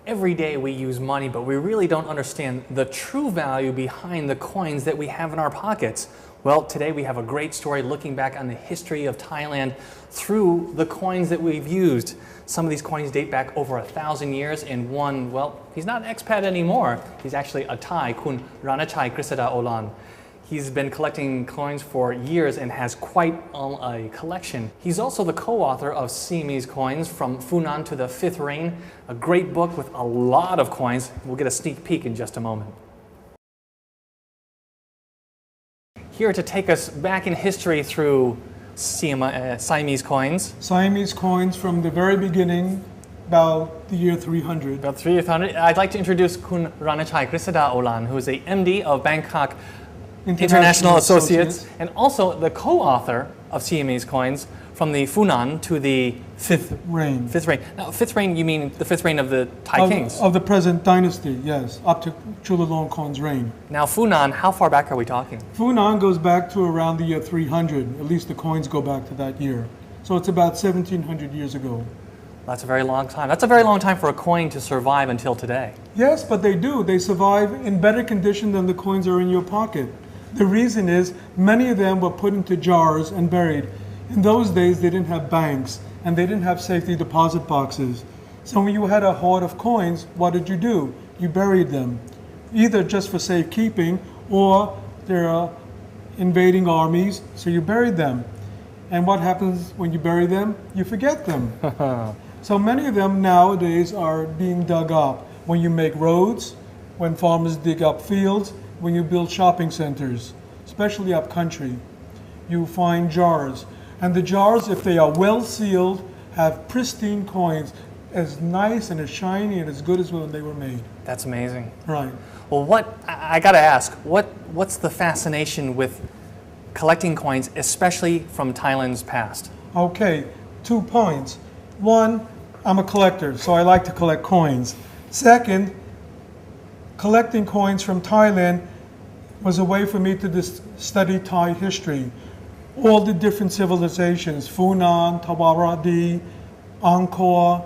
Every day we use money, but we really don't understand the true value behind the coins that we have in our pockets. Well, today we have a great story looking back on the history of Thailand through the coins that we've used. Some of these coins date back over 1,000 years, and one, well, he's not an expat anymore. He's actually a Thai, Kun Ronachai Krisadaolarn. He's been collecting coins for years and has quite a collection. He's also the co-author of Siamese Coins, From Funan to the Fifth Reign, a great book with a lot of coins. We'll get a sneak peek in just a moment. Here to take us back in history through Siamese coins. Siamese coins from the very beginning, about the year 300. About 300. I'd like to introduce Kun Ronachai Krisadaolarn, who is a MD of Bangkok International Associates, and also the co-author of Siamese Coins, From the Funan to the Fifth Reign. Now, Fifth Reign, you mean the fifth reign of the Thai kings? Of the present dynasty, yes, up to Chulalongkorn's reign. Now, Funan, how far back are we talking? Funan goes back to around the year 300. At least the coins go back to that year. So it's about 1,700 years ago. That's a very long time. That's a very long time for a coin to survive until today. Yes, but they do. They survive in better condition than the coins are in your pocket. The reason is many of them were put into jars and buried. In those days, they didn't have banks and they didn't have safety deposit boxes. So when you had a hoard of coins, what did you do? You buried them, either just for safekeeping or there are invading armies, so you buried them. And what happens when you bury them? You forget them. So many of them nowadays are being dug up when you make roads, when farmers dig up fields, when you build shopping centers, especially up country. You find jars. And the jars, if they are well sealed, have pristine coins, as nice and as shiny and as good as when they were made. That's amazing. Right. Well, I gotta ask, what's the fascination with collecting coins, especially from Thailand's past? Okay, 2 points. One, I'm a collector, so I like to collect coins. Second, collecting coins from Thailand was a way for me to study Thai history. All the different civilizations, Funan, Tawaradi, Angkor,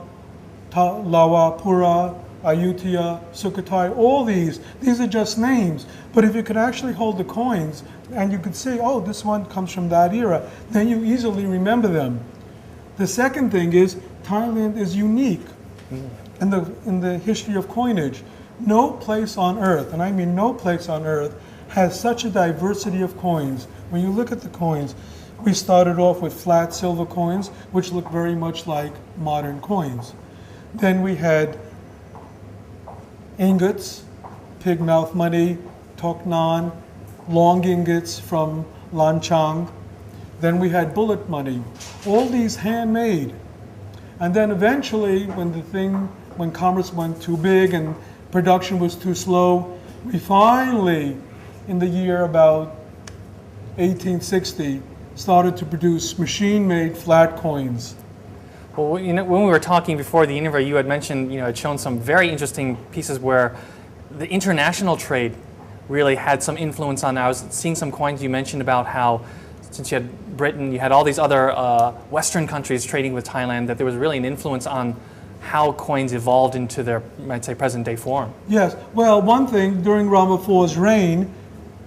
Lawapura, Ayutthaya, Sukhothai, all these are just names. But if you could actually hold the coins and you could see, oh, this one comes from that era, then you easily remember them. The second thing is Thailand is unique in the history of coinage. No place on earth, and I mean no place on earth, has such a diversity of coins. When you look at the coins, we started off with flat silver coins, which look very much like modern coins. Then we had ingots, pig mouth money, toknan, long ingots from Lanchang. Then we had bullet money, all these handmade. And then eventually, when commerce went too big and production was too slow, we finally, in the year about 1860, started to produce machine-made flat coins. Well, you know, when we were talking before the interview, you had mentioned, had shown some very interesting pieces where the international trade really had some influence on. I was seeing some coins you mentioned about how, since you had Britain, you had all these other Western countries trading with Thailand, that there was really an influence on how coins evolved into their, might say, present-day form. Yes. Well, one thing, during Rama IV's reign,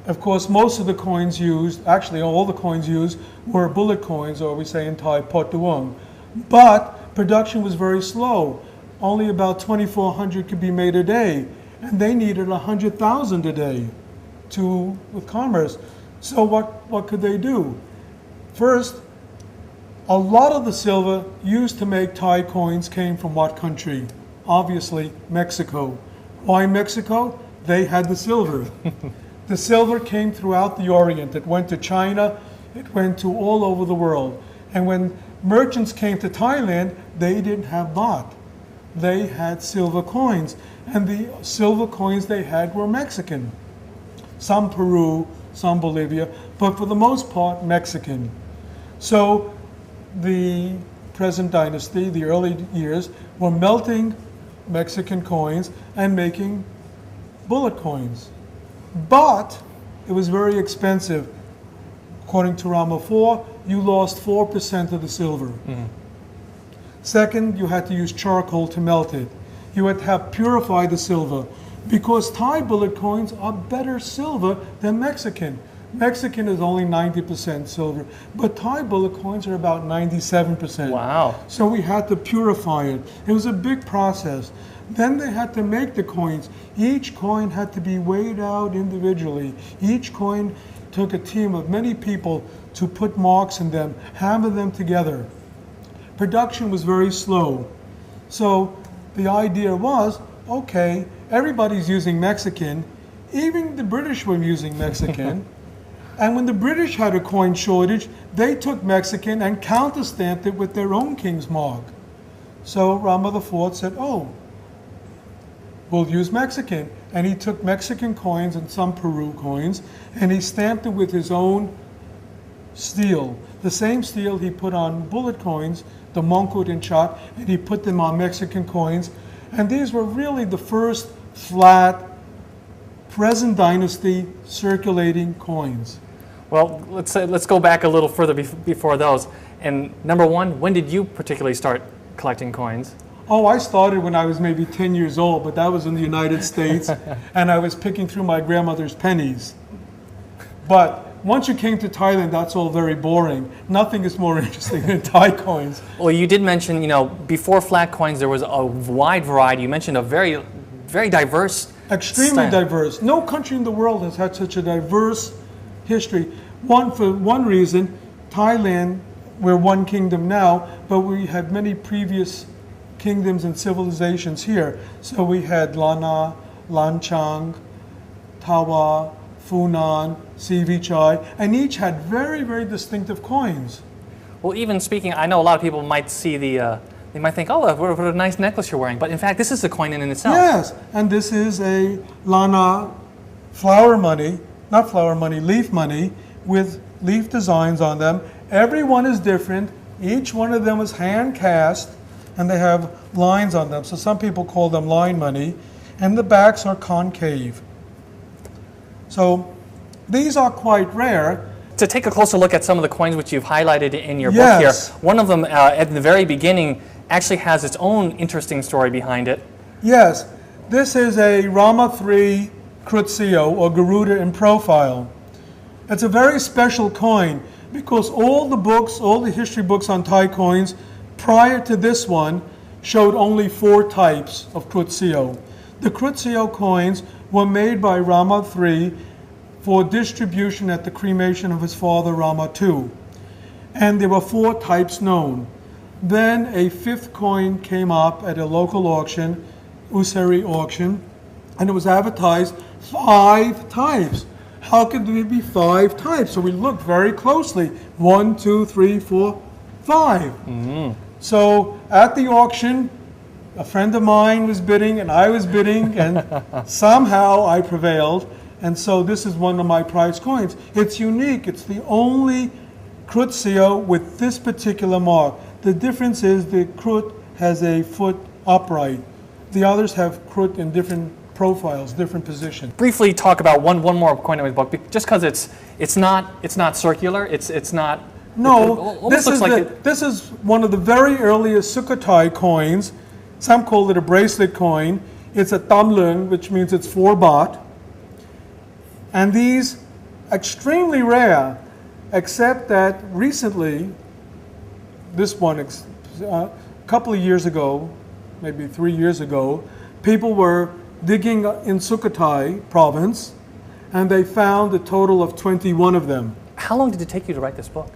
of course, most of the coins used, actually all the coins used, were bullet coins, or we say in Thai, pot duong. But production was very slow. Only about 2,400 could be made a day, and they needed 100,000 a day with commerce. So what could they do? First, a lot of the silver used to make Thai coins came from what country? Obviously, Mexico. Why Mexico? They had the silver. The silver came throughout the Orient. It went to China. It went to all over the world. And when merchants came to Thailand, they didn't have baht. They had silver coins. And the silver coins they had were Mexican. Some Peru, some Bolivia, but for the most part, Mexican. So the present dynasty, the early years, were melting Mexican coins and making bullet coins. But it was very expensive. According to Rama IV, you lost 4% of the silver. Second, you had to use charcoal to melt it. you would have purified the silver, because Thai bullet coins are better silver than Mexican. Mexican is only 90% silver, but Thai bullet coins are about 97%. Wow. So we had to purify it. It was a big process. Then they had to make the coins. Each coin had to be weighed out individually. Each coin took a team of many people to put marks in them, hammer them together. Production was very slow. So the idea was, okay, everybody's using Mexican. Even the British were using Mexican. And when the British had a coin shortage, they took Mexican and counterstamped it with their own king's mark. So Rama IV said, oh, we'll use Mexican. And he took Mexican coins and some Peru coins, and he stamped it with his own steel. The same steel he put on bullet coins, the MCOT and MCOT, and he put them on Mexican coins. And these were really the first flat, present dynasty circulating coins. Well, let's go back a little further before those. And number one, when did you particularly start collecting coins? Oh, I started when I was maybe 10 years old, but that was in the United States, and I was picking through my grandmother's pennies. But once you came to Thailand, that's all very boring. Nothing is more interesting than Thai coins. Well, you did mention, you know, before flat coins, there was a wide variety. You mentioned a very, very diverse. Extremely diverse. No country in the world has had such a diverse history. For one reason, Thailand, we're one kingdom now, but we had many previous kingdoms and civilizations here. So we had Lana, Lanchang, Tawa, Funan, Sivichai, and each had very, very distinctive coins. Well, even speaking, I know a lot of people might see they might think, oh, what a nice necklace you're wearing. But in fact, this is a coin in itself. Yes, and this is a Lana flower money, not flower money, leaf money, with leaf designs on them. Every one is different. Each one of them is hand cast, and they have lines on them. So some people call them line money, and the backs are concave. So these are quite rare. To take a closer look at some of the coins which you've highlighted in your book Yes. here, one of them at the very beginning actually has its own interesting story behind it. Yes, this is a Rama III Crucio, or Garuda in profile. It's a very special coin because all the books, all the history books on Thai coins prior to this one showed only 4 types of Crucio. The Crucio coins were made by Rama III for distribution at the cremation of his father Rama II. And there were 4 types known. Then a 5th coin came up at a local auction, Usari auction, and it was advertised 5 types. How could there be 5 types? So we looked very closely. 1, 2, 3, 4, 5. Mm-hmm. So at the auction, a friend of mine was bidding and I was bidding, and somehow I prevailed. And so this is one of my prize coins. It's unique. It's the only Crucio with this particular mark. The difference is the Crut has a foot upright. The others have Crut in different profiles, different positions. Briefly talk about one more coin in my book, just because it's not circular. It's not. No, this is one of the very earliest Sukhothai coins. Some call it a bracelet coin. It's a tamlung, which means it's 4 baht. And these extremely rare, except that recently, this one a couple of years ago, maybe 3 years ago, people were digging in Sukhothai province, and they found a total of 21 of them. How long did it take you to write this book?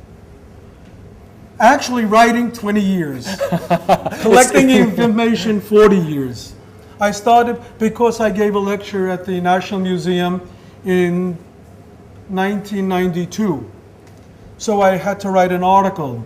Actually writing 20 years. Collecting information 40 years. I started because I gave a lecture at the National Museum in 1992. So I had to write an article.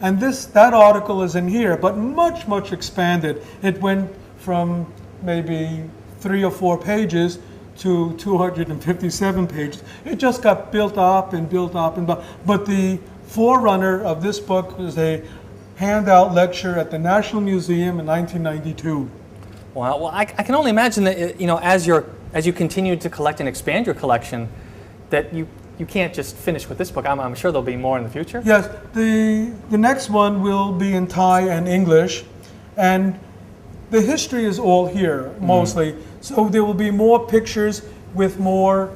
And that article is in here, but much, much expanded. It went from maybe 3 or 4 pages to 257 pages. It just got built up and built up and built. But the forerunner of this book was a handout lecture at the National Museum in 1992. Wow. Well, I can only imagine that, you know, as you continue to collect and expand your collection, that you can't just finish with this book. I'm sure there'll be more in the future. Yes, the next one will be in Thai and English, and the history is all here, mostly. So there will be more pictures with more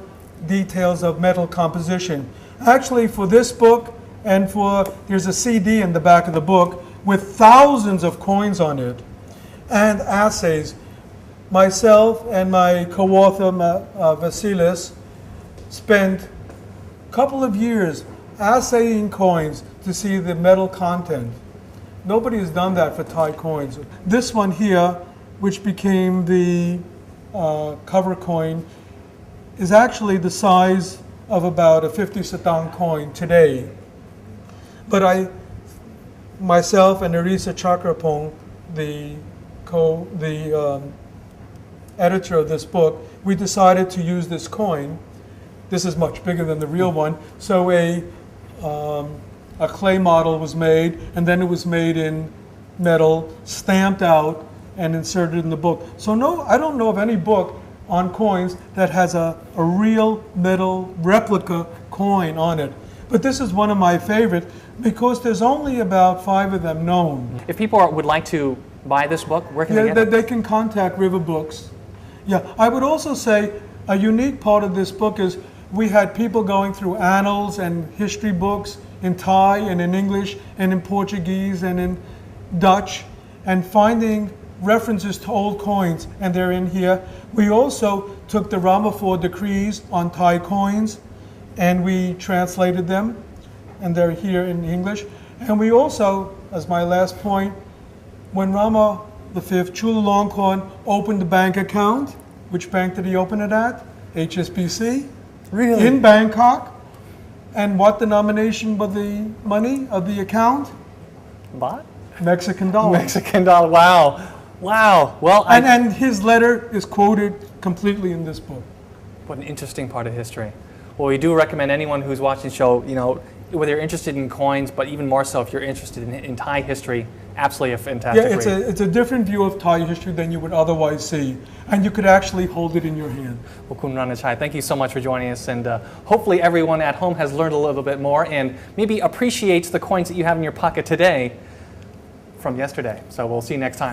details of metal composition. Actually, for this book, and there's a CD in the back of the book with thousands of coins on it, and assays. Myself and my co-author, Vasilis, spent a couple of years assaying coins to see the metal content. Nobody has done that for Thai coins. This one here, which became the cover coin, is actually the size of about a 50 satang coin today. But myself and Arisa Chakrapong, the editor of this book, we decided to use this coin. This is much bigger than the real one. So a clay model was made, and then it was made in metal, stamped out, and inserted in the book. So no, I don't know of any book on coins that has a real metal replica coin on it. But this is one of my favorite because there's only about 5 of them known. If people would like to buy this book, where can they get it? They can contact River Books. Yeah, I would also say a unique part of this book is we had people going through annals and history books in Thai and in English and in Portuguese and in Dutch and finding references to old coins, and they're in here. We also took the Rama IV decrees on Thai coins and we translated them, and they're here in English. And we also, as my last point, when Rama V, Chulalongkorn, opened the bank account, which bank did he open it at? HSBC. Really? In Bangkok. And what denomination was the money of the account? Baht? Mexican dollar. Mexican dollar. Wow. Wow. Well, and his letter is quoted completely in this book. What an interesting part of history. Well, we do recommend anyone who's watching the show, whether you're interested in coins, but even more so if you're interested in Thai history, absolutely a fantastic read. It's a different view of Thai history than you would otherwise see, and you could actually hold it in your hand. Well, Kun Ronachai, thank you so much for joining us, and hopefully everyone at home has learned a little bit more and maybe appreciates the coins that you have in your pocket today from yesterday. So we'll see you next time.